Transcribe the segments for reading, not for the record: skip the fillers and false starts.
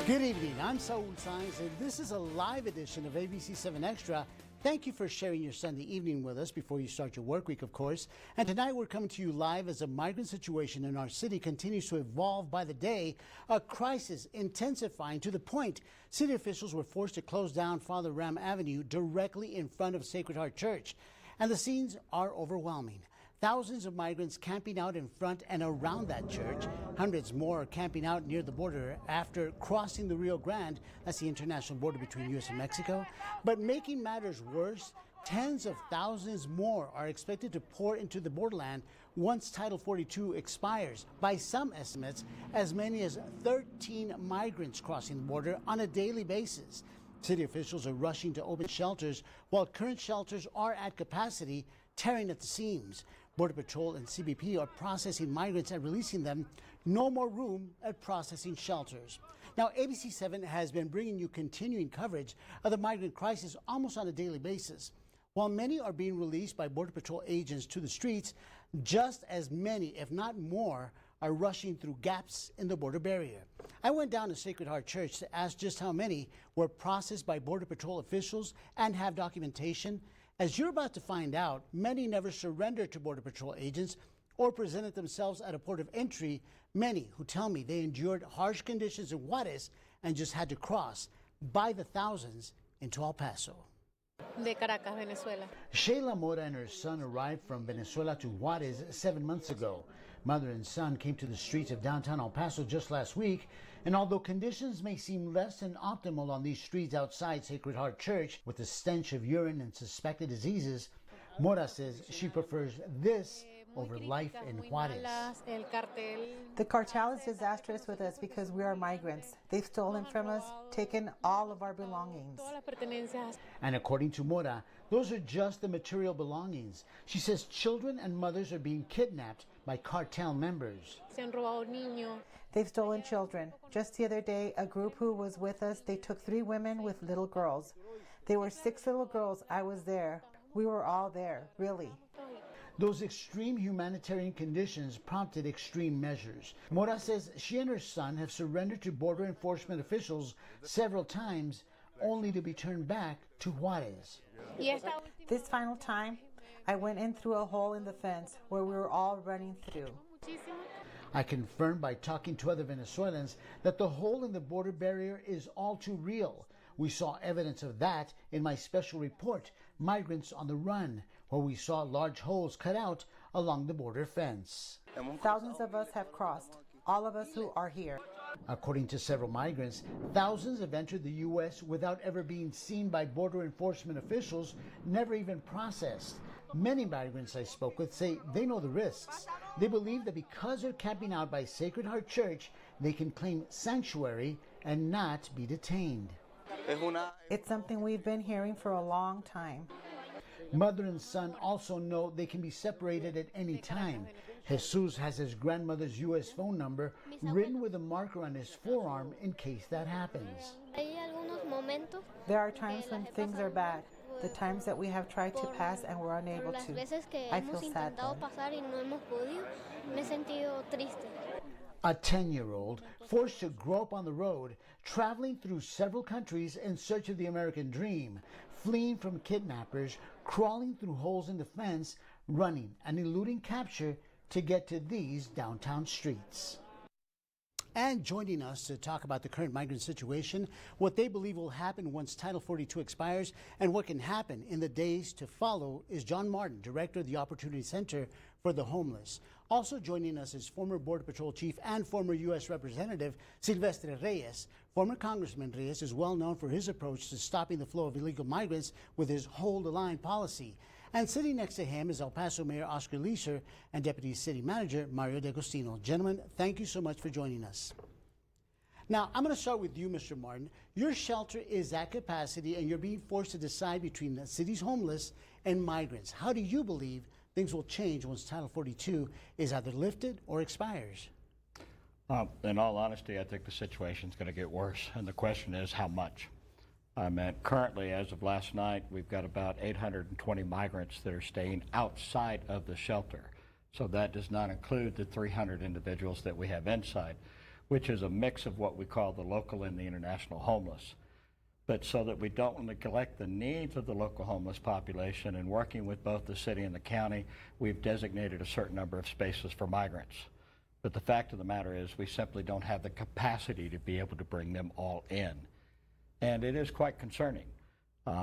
Good evening, I'm Saul Sainz, and this is a live edition of ABC-7 Extra. Thank you for sharing your Sunday evening with us before you start your work week, of course. And tonight we're coming to you live as a migrant situation in our city continues to evolve by the day, a crisis intensifying to the point city officials were forced to close down Father Ram Avenue directly in front of Sacred Heart Church. And the scenes are overwhelming. Thousands of migrants camping out in front and around that church. Hundreds more are camping out near the border after crossing the Rio Grande. That's the international border between U.S. and Mexico. But making matters worse, tens of thousands more are expected to pour into the borderland once Title 42 expires. By some estimates, as many as 13 migrants crossing the border on a daily basis. City officials are rushing to open shelters while current shelters are at capacity, tearing at the seams. Border Patrol and CBP are processing migrants and releasing them. No more room at processing shelters. Now, ABC-7 has been bringing you continuing coverage of the migrant crisis almost on a daily basis. While many are being released by Border Patrol agents to the streets, just as many, if not more, are rushing through gaps in the border barrier. I went down to Sacred Heart Church to ask just how many were processed by Border Patrol officials and have documentation. As you're about to find out, many never surrendered to Border Patrol agents or presented themselves at a port of entry. Many who tell me they endured harsh conditions in Juarez and just had to cross by the thousands into El Paso. De Caracas, Venezuela. Sheila Mora and her son arrived from Venezuela to Juarez 7 months ago. Mother and son came to the streets of downtown El Paso just last week, and although conditions may seem less than optimal on these streets outside Sacred Heart Church with the stench of urine and suspected diseases, Mora says she prefers this over life in Juarez. The cartel is disastrous with us because we are migrants. They've stolen from us, taken all of our belongings. And according to Mora, those are just the material belongings. She says children and mothers are being kidnapped by cartel members. They've stolen children. Just the other day, a group who was with us, they took 3 women with little girls. There were 6 little girls. I was there. We were all there, really. Those extreme humanitarian conditions prompted extreme measures. Mora says she and her son have surrendered to border enforcement officials several times, only to be turned back to Juarez. This final time, I went in through a hole in the fence where we were all running through. I confirmed by talking to other Venezuelans that the hole in the border barrier is all too real. We saw evidence of that in my special report, Migrants on the Run, where we saw large holes cut out along the border fence. Thousands of us have crossed, all of us who are here. According to several migrants, thousands have entered the U.S. without ever being seen by border enforcement officials, never even processed. Many migrants I spoke with say they know the risks. They believe that because they're camping out by Sacred Heart Church, they can claim sanctuary and not be detained. It's something we've been hearing for a long time. Mother and son also know they can be separated at any time. Jesus has his grandmother's U.S. phone number written with a marker on his forearm in case that happens. There are times when things are bad, the times that we have tried to pass and we're unable to. I feel sad then. A 10-year-old forced to grow up on the road, traveling through several countries in search of the American dream, fleeing from kidnappers, crawling through holes in the fence, running and eluding capture to get to these downtown streets. And joining us to talk about the current migrant situation, what they believe will happen once Title 42 expires, and what can happen in the days to follow is John Martin, Director of the Opportunity Center for the Homeless. Also joining us is former Border Patrol Chief and former U.S. Representative Silvestre Reyes. Former Congressman Reyes is well known for his approach to stopping the flow of illegal migrants with his Hold the Line policy. And sitting next to him is El Paso Mayor Oscar Leeser and Deputy City Manager Mario D'Agostino. Gentlemen, thank you so much for joining us. Now, I'm going to start with you, Mr. Martin. Your shelter is at capacity and you're being forced to decide between the city's homeless and migrants. How do you believe things will change once Title 42 is either lifted or expires? In all honesty, I think the situation's going to get worse, and the question is how much. Currently, as of last night, we've got about 820 migrants that are staying outside of the shelter. So that does not include the 300 individuals that we have inside. which is a mix of what we call the local and the international homeless. But so that we don't neglect the needs of the local homeless population, and working with both the city and the county, we've designated a certain number of spaces for migrants. But the fact of the matter is we simply don't have the capacity to be able to bring them all in. And it is quite concerning.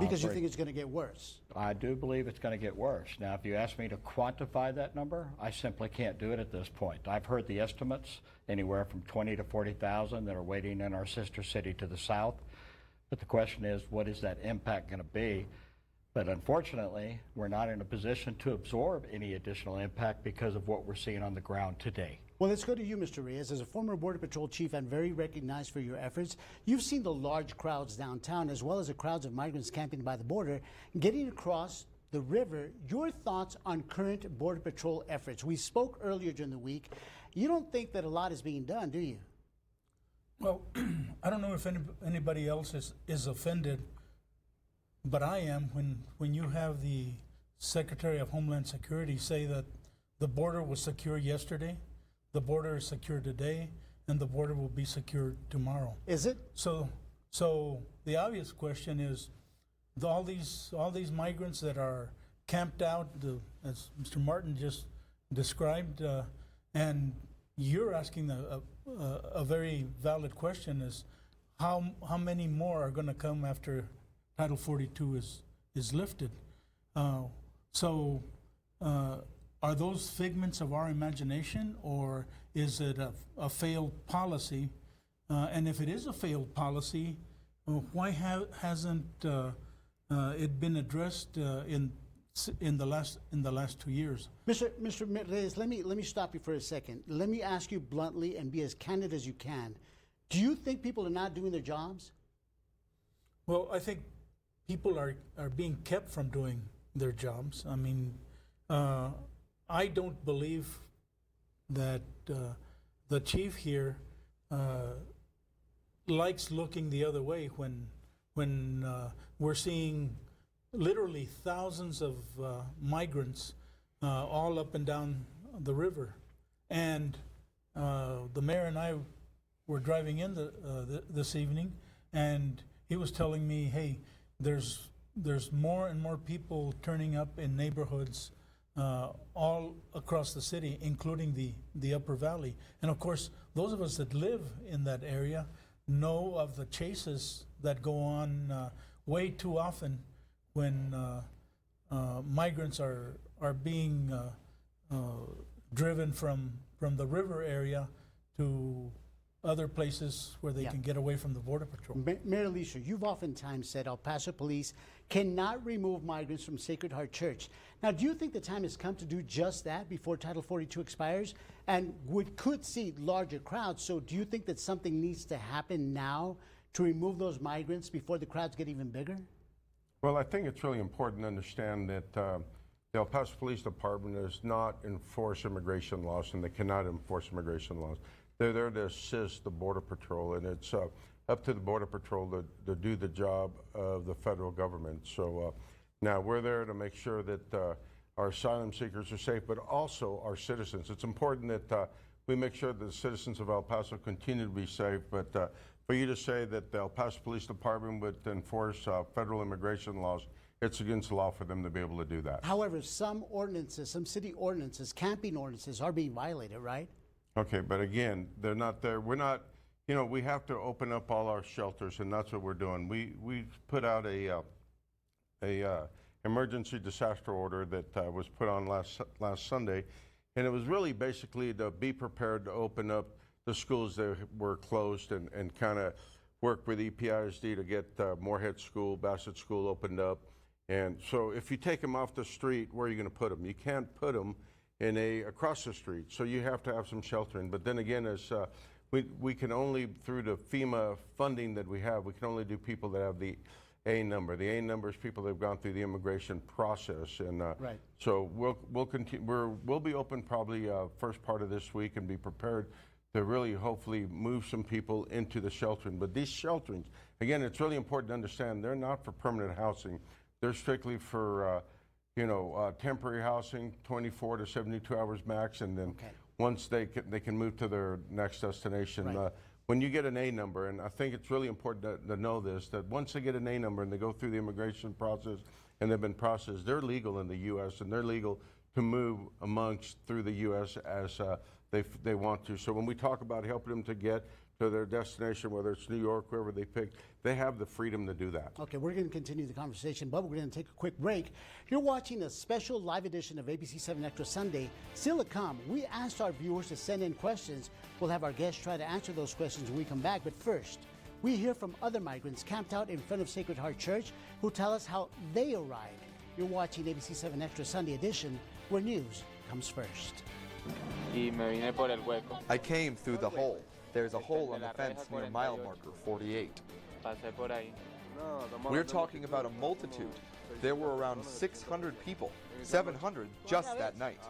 Because you think it's going to get worse? I do believe it's going to get worse. Now, if you ask me to quantify that number, I simply can't do it at this point. I've heard the estimates, anywhere from 20 to 40,000 that are waiting in our sister city to the south. But the question is, what is that impact going to be? But unfortunately, we're not in a position to absorb any additional impact because of what we're seeing on the ground today. Well, let's go to you, Mr. Reyes. As a former Border Patrol chief and very recognized for your efforts, you've seen the large crowds downtown as well as the crowds of migrants camping by the border, getting across the river. Your thoughts on current Border Patrol efforts? We spoke earlier during the week. You don't think that a lot is being done, do you? Well, I don't know if anybody else is offended, but I am when you have the Secretary of Homeland Security say that the border was secure yesterday, the border is secure today, and the border will be secure tomorrow. Is it? So the obvious question is, all these migrants that are camped out, as Mr. Martin just described, and you're asking a very valid question, is how many more are going to come after Title 42 is lifted? Are those figments of our imagination, or is it a failed policy? And if it is a failed policy, why hasn't it been addressed in the last 2 years? Mr. Reyes, let me stop you for a second. Let me ask you bluntly and be as candid as you can. Do you think people are not doing their jobs? Well, I think people are being kept from doing their jobs. I mean, I don't believe that the chief here likes looking the other way when we're seeing literally thousands of migrants all up and down the river. And the mayor and I were driving in this evening, and he was telling me, hey, there's more and more people turning up in neighborhoods all across the city, including the Upper Valley. And of course, those of us that live in that area know of the chases that go on way too often when migrants are being driven from the river area to other places where they can get away from the Border Patrol. Mayor Alicia, you've oftentimes said El Paso police cannot remove migrants from Sacred Heart Church. Now, do you think the time has come to do just that before Title 42 expires? And could see larger crowds, so do you think that something needs to happen now to remove those migrants before the crowds get even bigger? Well, I think it's really important to understand that the El Paso Police Department does not enforce immigration laws, and they cannot enforce immigration laws. They're there to assist the Border Patrol, and it's up to the Border Patrol to do the job of the federal government. So now we're there to make sure that our asylum seekers are safe, but also our citizens. It's important that we make sure that the citizens of El Paso continue to be safe, but for you to say that the El Paso Police Department would enforce federal immigration laws, it's against the law for them to be able to do that. However, some ordinances, some city ordinances, camping ordinances are being violated, right? Okay, but again, they're not there. We're not, we have to open up all our shelters, and that's what we're doing. We put out a emergency disaster order that was put on last Sunday, and it was really basically to be prepared to open up the schools that were closed and kind of work with EPISD to get Moorhead School, Bassett School opened up. And so if you take them off the street, where are you going to put them? You can't put them across the street, so you have to have some sheltering. But then again, as we can only, through the FEMA funding that we have, we can only do people that have the A number. The A number is people that have gone through the immigration process, and right. So we'll continue. We'll be open probably first part of this week and be prepared to really hopefully move some people into the sheltering. But these shelterings, again, it's really important to understand they're not for permanent housing. They're strictly for temporary housing, 24 to 72 hours max, and then once they can move to their next destination. Right. When you get an A number, and I think it's really important to know this, that once they get an A number and they go through the immigration process and they've been processed, they're legal in the U.S. and they're legal to move through the U.S. as they want to. So when we talk about helping them to get to their destination, whether it's New York, wherever they pick, they have the freedom to do that. Okay, we're going to continue the conversation, but we're going to take a quick break. You're watching a special live edition of ABC-7 Extra Sunday. Still to come, we asked our viewers to send in questions. We'll have our guests try to answer those questions when we come back. But first, we hear from other migrants camped out in front of Sacred Heart Church who tell us how they arrived. You're watching ABC-7 Extra Sunday edition, where news comes first. I came through the hole. There's a hole on the fence near mile marker 48. We're talking about a multitude. There were around 600 people, 700 just that night.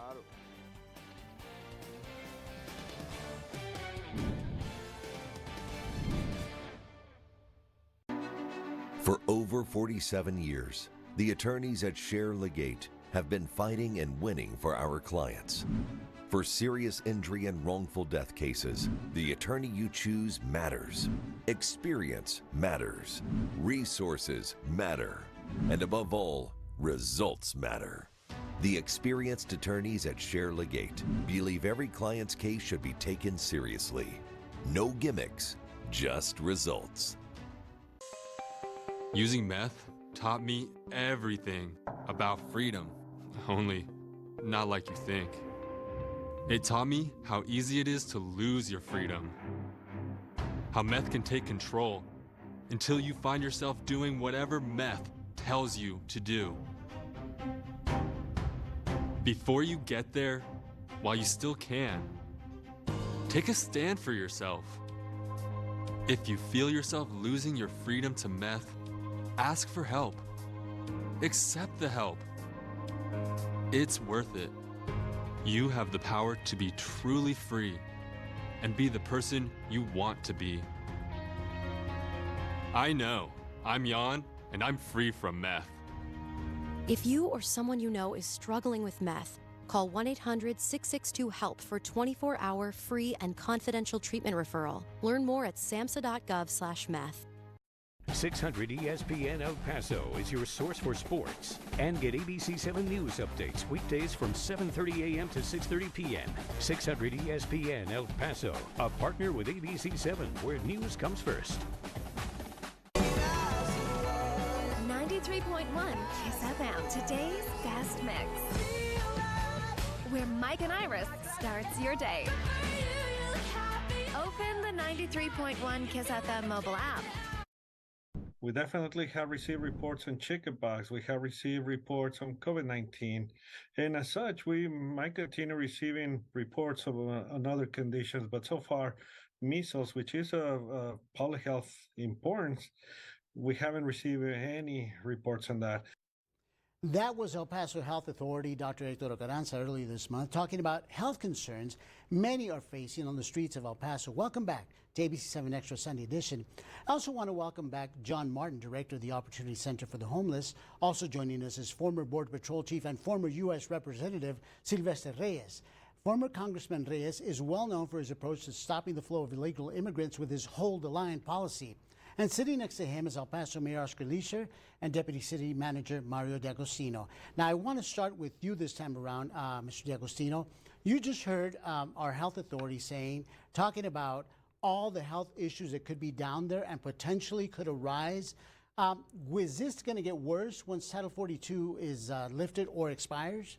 For over 47 years, the attorneys at Share Legate have been fighting and winning for our clients. For serious injury and wrongful death cases, the attorney you choose matters. Experience matters. Resources matter. And above all, results matter. The experienced attorneys at Share Legate believe every client's case should be taken seriously. No gimmicks, just results. Using meth taught me everything about freedom, only not like you think. It taught me how easy it is to lose your freedom, how meth can take control until you find yourself doing whatever meth tells you to do. Before you get there, while you still can, take a stand for yourself. If you feel yourself losing your freedom to meth, ask for help. Accept the help. It's worth it. You have the power to be truly free and be the person you want to be. I know. I'm Jan, and I'm free from meth. If you or someone you know is struggling with meth, call 1-800-662-HELP for 24-hour free and confidential treatment referral. Learn more at samhsa.gov/meth. 600 ESPN El Paso is your source for sports. And get ABC-7 news updates weekdays from 7:30 a.m. to 6:30 p.m. 600 ESPN El Paso, a partner with ABC-7, where news comes first. 93.1 Kiss FM, today's best mix. Where Mike and Iris starts your day. Open the 93.1 Kiss FM mobile app. We definitely have received reports on chickenpox. We have received reports on COVID-19. And as such, we might continue receiving reports of on other conditions. But so far, measles, which is of public health importance, we haven't received any reports on that. That was El Paso Health Authority Dr. Hector Carranza earlier this month talking about health concerns many are facing on the streets of El Paso. Welcome back to ABC-7 Extra Sunday Edition. I also want to welcome back John Martin, Director of the Opportunity Center for the Homeless. Also joining us is former Border Patrol Chief and former U.S. Representative Silvestre Reyes. Former Congressman Reyes is well known for his approach to stopping the flow of illegal immigrants with his Hold the Line policy. And sitting next to him is El Paso Mayor Oscar Leisure and Deputy City Manager Mario D'Agostino. Now, I want to start with you this time around, Mr. D'Agostino. You just heard our health authority talking about all the health issues that could be down there and potentially could arise. Was this going to get worse once Title 42 is lifted or expires?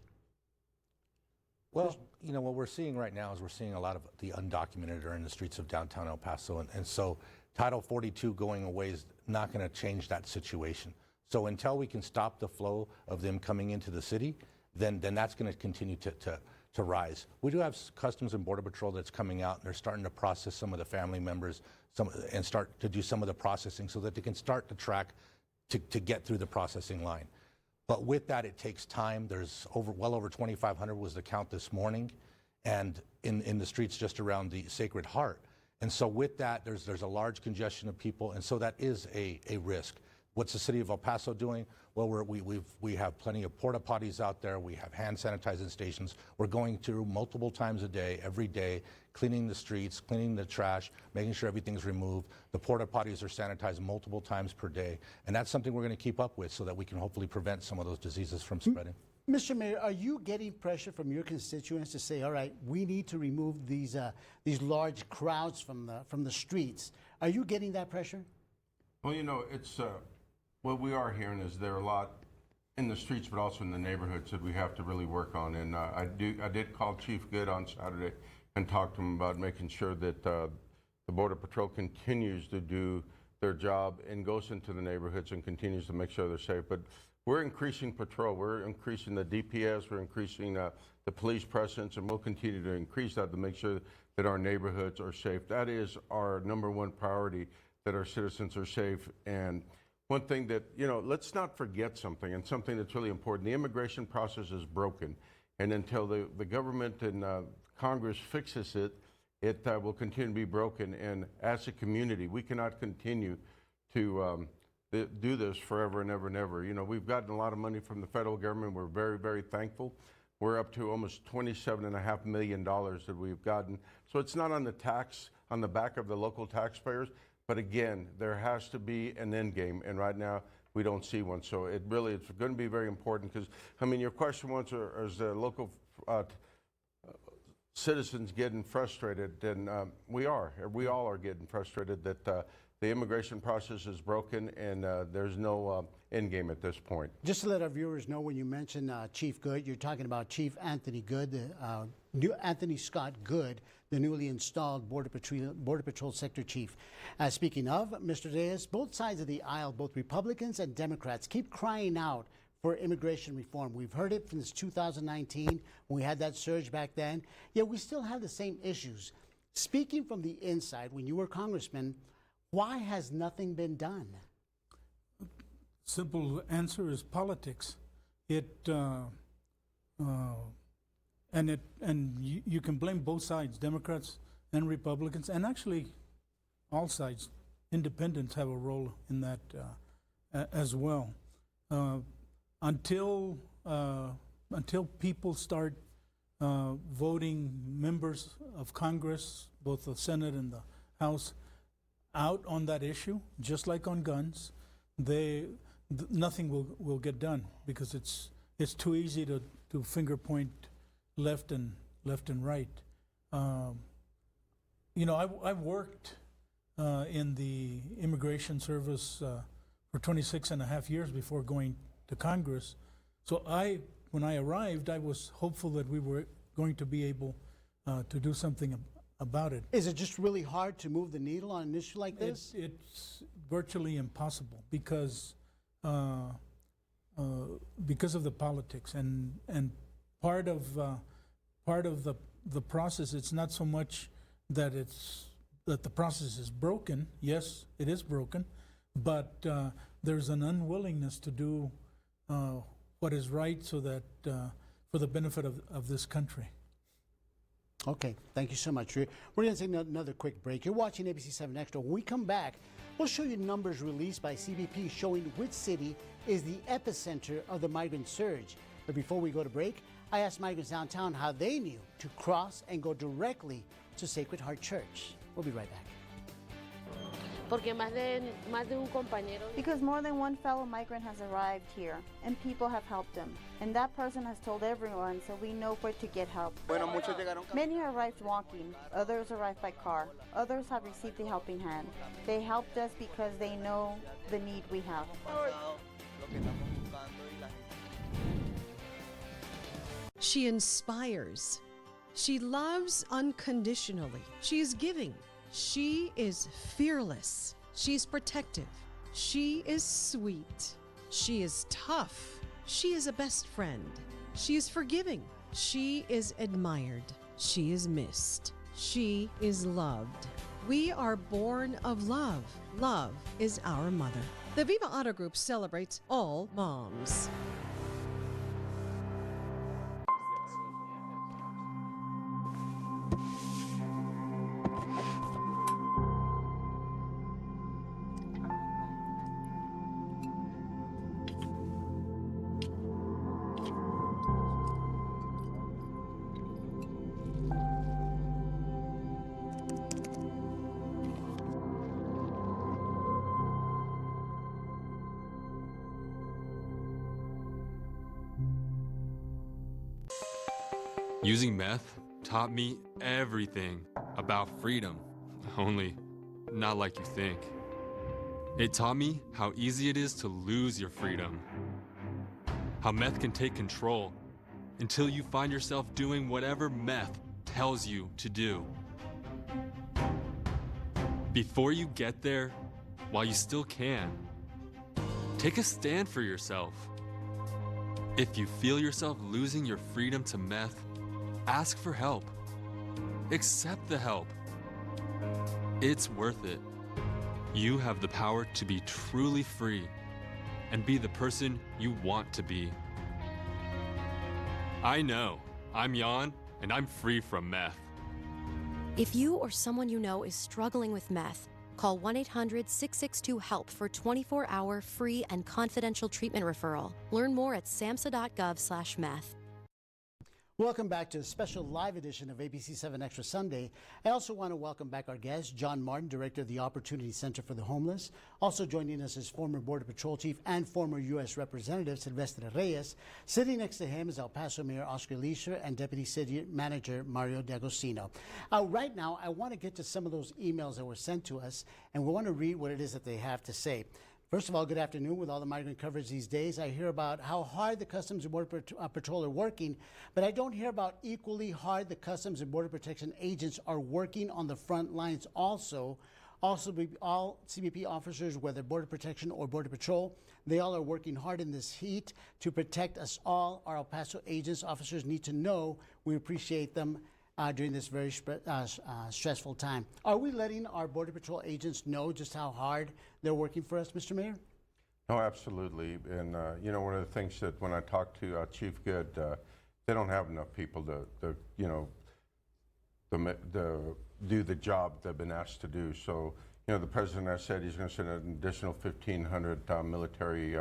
Well, you know, what we're seeing right now is we're seeing a lot of the undocumented are in the streets of downtown El Paso. And so Title 42 going away is not going to change that situation. So until we can stop the flow of them coming into the city, then that's going to continue to rise. We do have Customs and Border Patrol that's coming out, and they're starting to process some of the family members and start to do some of the processing so that they can start to track to get through the processing line. But with that, it takes time. There's well over 2,500 was the count this morning, and in the streets just around the Sacred Heart. And so with that, there's a large congestion of people, and so that is a risk. What's the city of El Paso doing? Well, we have plenty of porta potties out there. We have hand sanitizing stations. We're going through multiple times a day, every day, cleaning the streets, cleaning the trash, making sure everything's removed. The porta potties are sanitized multiple times per day. And that's something we're going to keep up with so that we can hopefully prevent some of those diseases from spreading. Mr. Mayor, are you getting pressure from your constituents to say, all right, we need to remove these large crowds from the streets? Are you getting that pressure? Well, you know, it's what we are hearing is there are a lot in the streets, but also in the neighborhoods that we have to really work on. And I did call Chief Good on Saturday and talk to him about making sure that the Border Patrol continues to do their job and goes into the neighborhoods and continues to make sure they're safe. But we're increasing patrol. We're increasing the DPS. We're increasing the police presence, and we'll continue to increase that to make sure that our neighborhoods are safe. That is our number one priority, that our citizens are safe. And one thing that, you know, let's not forget something, and something that's really important. The immigration process is broken, and until the government and Congress fixes it, it will continue to be broken. And as a community, we cannot continue to do this forever and ever and ever. You know, we've gotten a lot of money from the federal government. We're very, very thankful. We're up to almost $27.5 million that we've gotten. So it's not on the back of the local taxpayers. But again, there has to be an end game, and right now we don't see one. So it's going to be very important, because, I mean, your question was, is the local citizens getting frustrated? And we all are getting frustrated that the immigration process is broken, and there's no end game at this point. Just to let our viewers know, when you mention Chief Good, you're talking about Chief Anthony Good, new Anthony Scott Good, the newly installed Border Patrol Sector Chief. Speaking of, Mr. Reyes, both sides of the aisle, both Republicans and Democrats, keep crying out for immigration reform. We've heard it since 2019, when we had that surge back then, yet we still have the same issues. Speaking from the inside, when you were congressman, why has nothing been done? Simple answer is politics. You can blame both sides, Democrats and Republicans, and actually all sides. Independents have a role in that as well. Until people start voting members of Congress, both the Senate and the House, out on that issue, just like on guns, nothing will get done, because it's too easy to finger point left and right. You know, I've worked in the immigration service for 26 and a half years before going to Congress. So when I arrived, I was hopeful that we were going to be able to do something about it. Is it just really hard to move the needle on an issue like this? It's virtually impossible, because of the politics, and part of the process. It's not so much that the process is broken. Yes, it is broken, but there's an unwillingness to do what is right, so that for the benefit of this country. Okay, thank you so much. We're going to take another quick break. You're watching ABC-7 Extra. When we come back, we'll show you numbers released by CBP showing which city is the epicenter of the migrant surge. But before we go to break, I asked migrants downtown how they knew to cross and go directly to Sacred Heart Church. We'll be right back. Because more than one fellow migrant has arrived here, and people have helped them. And that person has told everyone, so we know where to get help. Many arrived walking, others arrived by car, others have received a helping hand. They helped us because they know the need we have. She inspires. She loves unconditionally. She is giving. She is fearless. She's protective. She is sweet. She is tough. She is a best friend. She is forgiving. She is admired. She is missed. She is loved. We are born of love. Love is our mother. The Viva Auto Group celebrates all moms. Using meth taught me everything about freedom, only not like you think. It taught me how easy it is to lose your freedom, how meth can take control until you find yourself doing whatever meth tells you to do. Before you get there, while you still can, take a stand for yourself. If you feel yourself losing your freedom to meth, ask for help. Accept the help. It's worth it. You have the power to be truly free and be the person you want to be. I know. I'm Jan, and I'm free from meth. If you or someone you know is struggling with meth, call 1-800-662-HELP for 24-hour free and confidential treatment referral. Learn more at samhsa.gov/meth. Welcome back to a special live edition of ABC-7 Extra Sunday. I also want to welcome back our guest, John Martin, Director of the Opportunity Center for the Homeless. Also joining us is former Border Patrol Chief and former U.S. Representative Silvestre Reyes. Sitting next to him is El Paso Mayor Oscar Leisure and Deputy City Manager Mario D'Agostino. Right now, I want to get to some of those emails that were sent to us, and we want to read what it is that they have to say. First of all, good afternoon. With all the migrant coverage these days, I hear about how hard the Customs and Border Patrol are working, but I don't hear about equally hard the Customs and Border Protection agents are working on the front lines also. Also, all CBP officers, whether Border Protection or Border Patrol, they all are working hard in this heat to protect us all. Our El Paso agents, officers need to know we appreciate them during this very stressful time. Are we letting our Border Patrol agents know just how hard they're working for us, Mr. Mayor? No, absolutely. And, you know, one of the things that when I talk to Chief Good, they don't have enough people to do the job they've been asked to do. So, you know, the president has said he's going to send an additional 1,500 military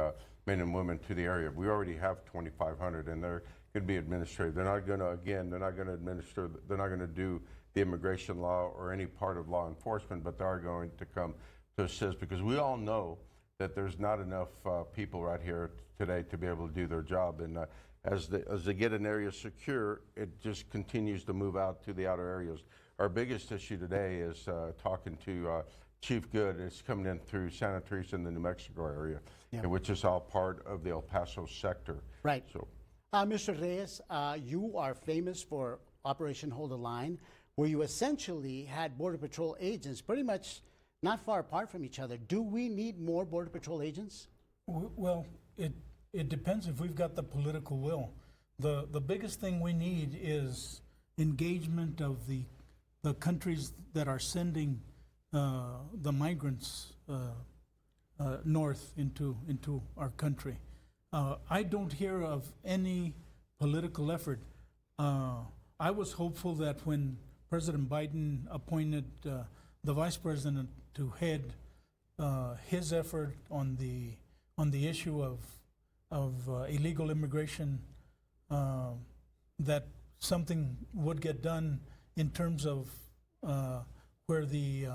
men and women to the area. We already have 2,500, and they're going to be administrative. They're not going to, again, they're not going to administer, they're not going to do the immigration law or any part of law enforcement, but they are going to come to assist, because we all know that there's not enough people right here today to be able to do their job. And as they get an area secure, it just continues to move out to the outer areas. Our biggest issue today is talking to Chief Good. It's coming in through Santa Teresa in the New Mexico area, which is all part of the El Paso sector. Right. So, Mr. Reyes, you are famous for Operation Hold the Line, where you essentially had Border Patrol agents pretty much not far apart from each other. Do we need more Border Patrol agents? Well, it depends if we've got the political will. The biggest thing we need is engagement of the countries that are sending the migrants north into our country. I don't hear of any political effort. I was hopeful that when President Biden appointed the vice president to head his effort on the issue of illegal immigration, that something would get done in terms of where the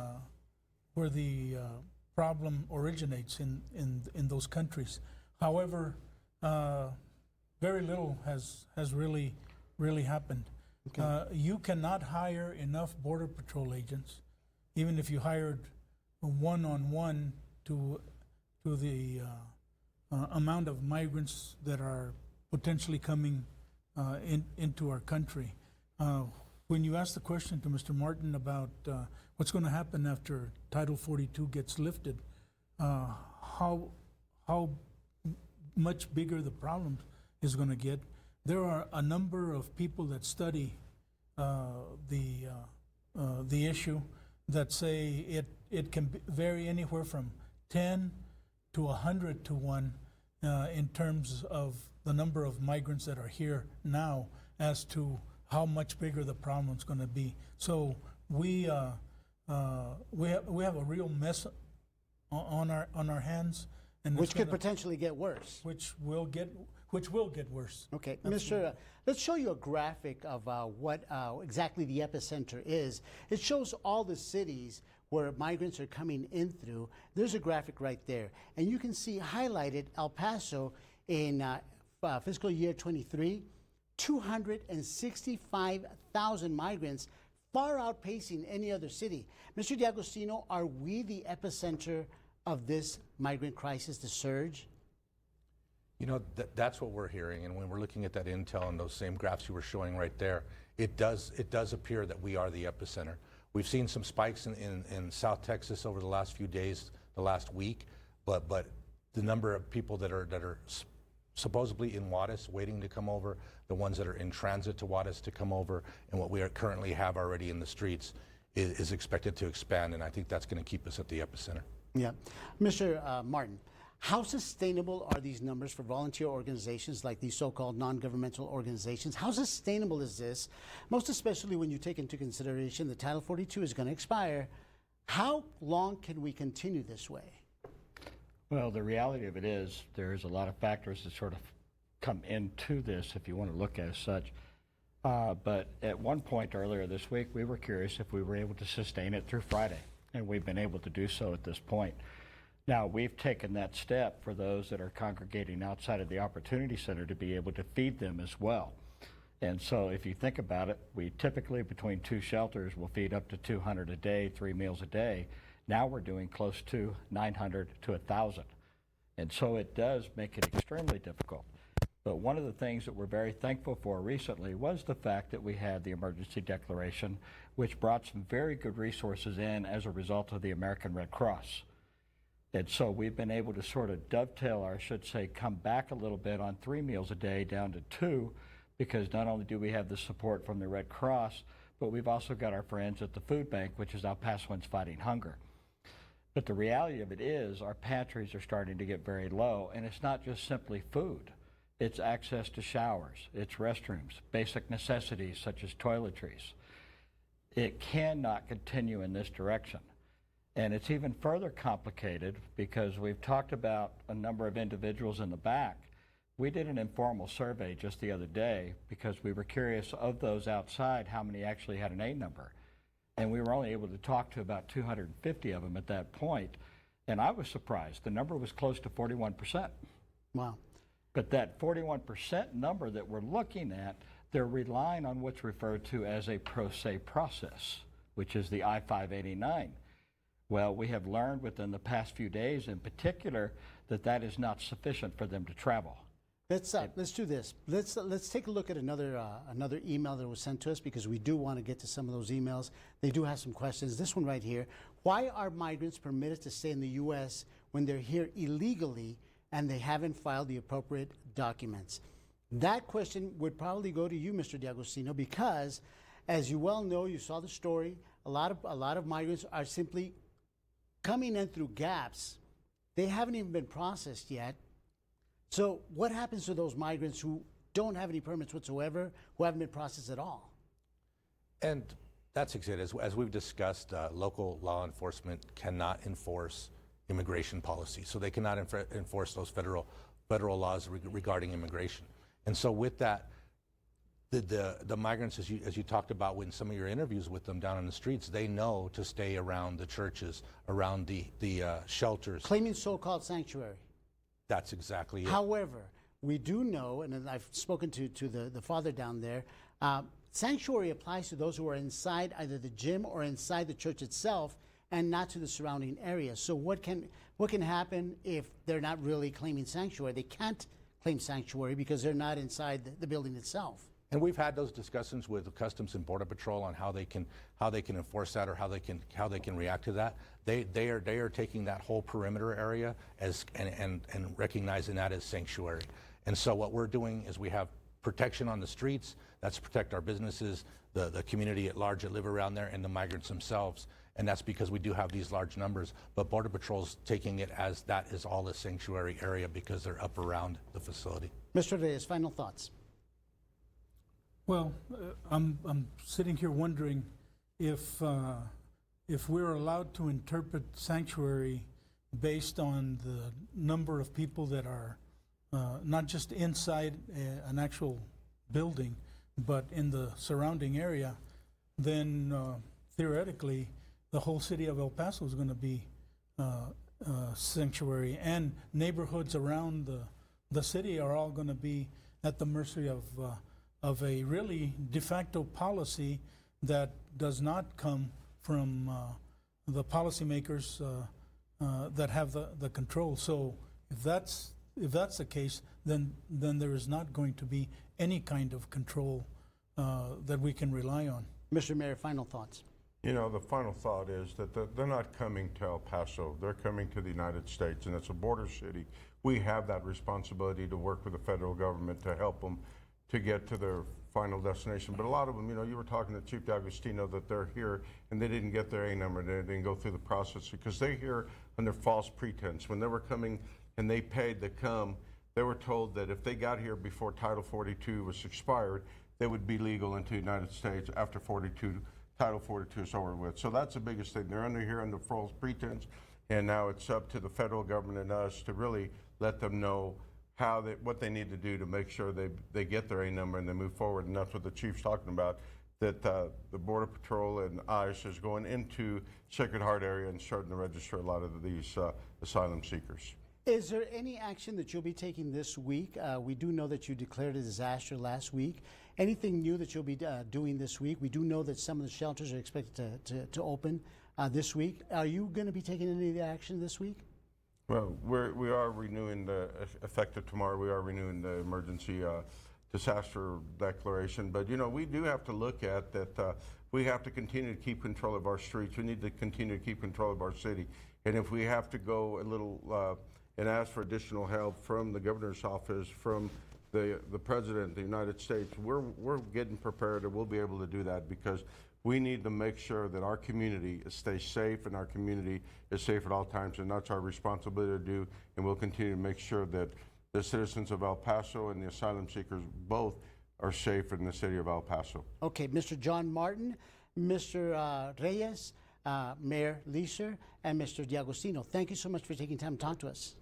problem originates in those countries. However, very little has really happened. Okay. You cannot hire enough Border Patrol agents, even if you hired one-on-one to the amount of migrants that are potentially coming into our country. When you ask the question to Mr. Martin about what's going to happen after Title 42 gets lifted, how much bigger the problem is going to get, there are a number of people that study the issue that say it can vary anywhere from 10 to 100 to 1 in terms of the number of migrants that are here now as to how much bigger the problem is going to be. So we have a real mess on our hands, and which could potentially get worse. Which will get worse. Okay, Mr. Let's show you a graphic of what exactly the epicenter is. It shows all the cities where migrants are coming in through. There's a graphic right there, and you can see highlighted El Paso in fiscal year 23. 265,000 migrants, far outpacing any other city. Mr. D'Agostino, are we the epicenter of this migrant crisis, the surge? You know, that's what we're hearing, and when we're looking at that intel and those same graphs you were showing right there, it does appear that we are the epicenter. We've seen some spikes in South Texas over the last few days, the last week, but the number of people that are supposedly in Juarez waiting to come over, the ones that are in transit to Juarez to come over, and what we currently have already in the streets is expected to expand, and I think that's going to keep us at the epicenter. Yeah. Mr. Martin, how sustainable are these numbers for volunteer organizations like these so-called non-governmental organizations? How sustainable is this, most especially when you take into consideration that Title 42 is going to expire? How long can we continue this way? Well, the reality of it is there's a lot of factors that sort of come into this, if you want to look at it as such. But at one point earlier this week, we were curious if we were able to sustain it through Friday, and we've been able to do so at this point. Now, we've taken that step for those that are congregating outside of the Opportunity Center to be able to feed them as well. And so if you think about it, we typically between two shelters will feed up to 200 a day, 3 meals a day. Now we're doing close to 900 to 1,000. And so it does make it extremely difficult. But one of the things that we're very thankful for recently was the fact that we had the emergency declaration, which brought some very good resources in as a result of the American Red Cross. And so we've been able to sort of dovetail, or I should say, come back a little bit on 3 meals a day down to 2, because not only do we have the support from the Red Cross, but we've also got our friends at the food bank, which is El Pasoans Fighting Hunger. But the reality of it is our pantries are starting to get very low, and it's not just simply food. It's access to showers, it's restrooms, basic necessities such as toiletries. It cannot continue in this direction. And it's even further complicated because we've talked about a number of individuals in the back. We did an informal survey just the other day because we were curious of those outside how many actually had an A number. And we were only able to talk to about 250 of them at that point. And I was surprised. The number was close to 41%. Wow. But that 41% number that we're looking at, they're relying on what's referred to as a pro se process, which is the I-589. Well, we have learned within the past few days in particular that that is not sufficient for them to travel. Let's do this. Let's take a look at another email that was sent to us, because we do want to get to some of those emails. They do have some questions. This one right here: why are migrants permitted to stay in the U.S. when they're here illegally and they haven't filed the appropriate documents? That question would probably go to you, Mr. D'Agostino, because, as you well know, you saw the story. A lot of migrants are simply coming in through gaps. They haven't even been processed yet. So what happens to those migrants who don't have any permits whatsoever, who haven't been processed at all? And that's exactly, as we've discussed, local law enforcement cannot enforce immigration policy. So they cannot enforce those federal laws regarding immigration. And so with that, the migrants, as you talked about in some of your interviews with them down on the streets, they know to stay around the churches, around the shelters. Claiming so-called sanctuary. That's exactly it. However, we do know, and I've spoken to the father down there, sanctuary applies to those who are inside either the gym or inside the church itself, and not to the surrounding area. So what can happen if they're not really claiming sanctuary? They can't claim sanctuary because they're not inside the building itself. And we've had those discussions with Customs and Border Patrol on how they can enforce that, or how they can react to that. They are taking that whole perimeter area and recognizing that as sanctuary. And so what we're doing is we have protection on the streets. That's to protect our businesses, the community at large that live around there, and the migrants themselves. And that's because we do have these large numbers. But Border Patrol's taking it as that is all a sanctuary area because they're up around the facility. Mr. Reyes, final thoughts. Well, I'm sitting here wondering if we're allowed to interpret sanctuary based on the number of people that are not just inside an actual building, but in the surrounding area, then theoretically the whole city of El Paso is going to be sanctuary, and neighborhoods around the city are all going to be at the mercy of of a really de facto policy that does not come from the policymakers that have the control. So if that's the case, then there is not going to be any kind of control that we can rely on. Mr. Mayor, final thoughts. You know, the final thought is that they're not coming to El Paso. They're coming to the United States, and it's a border city. We have that responsibility to work with the federal government to help them to get to their final destination. But a lot of them, you know, you were talking to Chief D'Agostino that they're here and they didn't get their A number, they didn't go through the process because they're here under false pretense. When they were coming and they paid to come, they were told that if they got here before Title 42 was expired, they would be legal into the United States after Title 42 is over with. So that's the biggest thing. They're here under false pretense, and now it's up to the federal government and us to really let them know what they need to do to make sure they get their A number and they move forward. And that's what the chief's talking about, that the Border Patrol and ICE is going into Sacred Heart area and starting to register a lot of these asylum seekers. Is there any action that you'll be taking this week? We do know that you declared a disaster last week. Anything new that you'll be doing this week? We do know that some of the shelters are expected to open this week. Are you going to be taking any of the action this week? Well, we are renewing effective tomorrow, we are renewing the emergency disaster declaration. But, you know, we do have to look at that we have to continue to keep control of our streets. We need to continue to keep control of our city. And if we have to go a little and ask for additional help from the governor's office, from the president of the United States, we're getting prepared and we'll be able to do that because we need to make sure that our community stays safe and our community is safe at all times, and that's our responsibility to do, and we'll continue to make sure that the citizens of El Paso and the asylum seekers both are safe in the city of El Paso. Okay, Mr. John Martin, Mr. Reyes, Mayor Leeser, and Mr. D'Agostino, thank you so much for taking time to talk to us.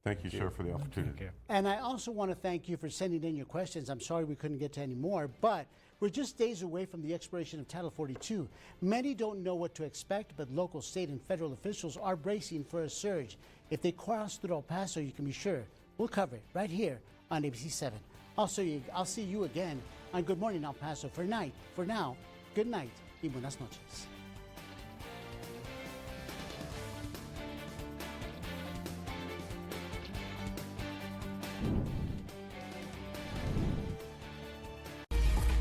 Thank you, sir, for the opportunity. And I also want to thank you for sending in your questions. I'm sorry we couldn't get to any more, but we're just days away from the expiration of Title 42. Many don't know what to expect, but local, state, and federal officials are bracing for a surge. If they cross through El Paso, you can be sure we'll cover it right here on ABC-7. I'll see you again on Good Morning El Paso. For now, good night y buenas noches.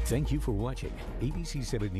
Thank you for watching ABC-7 News.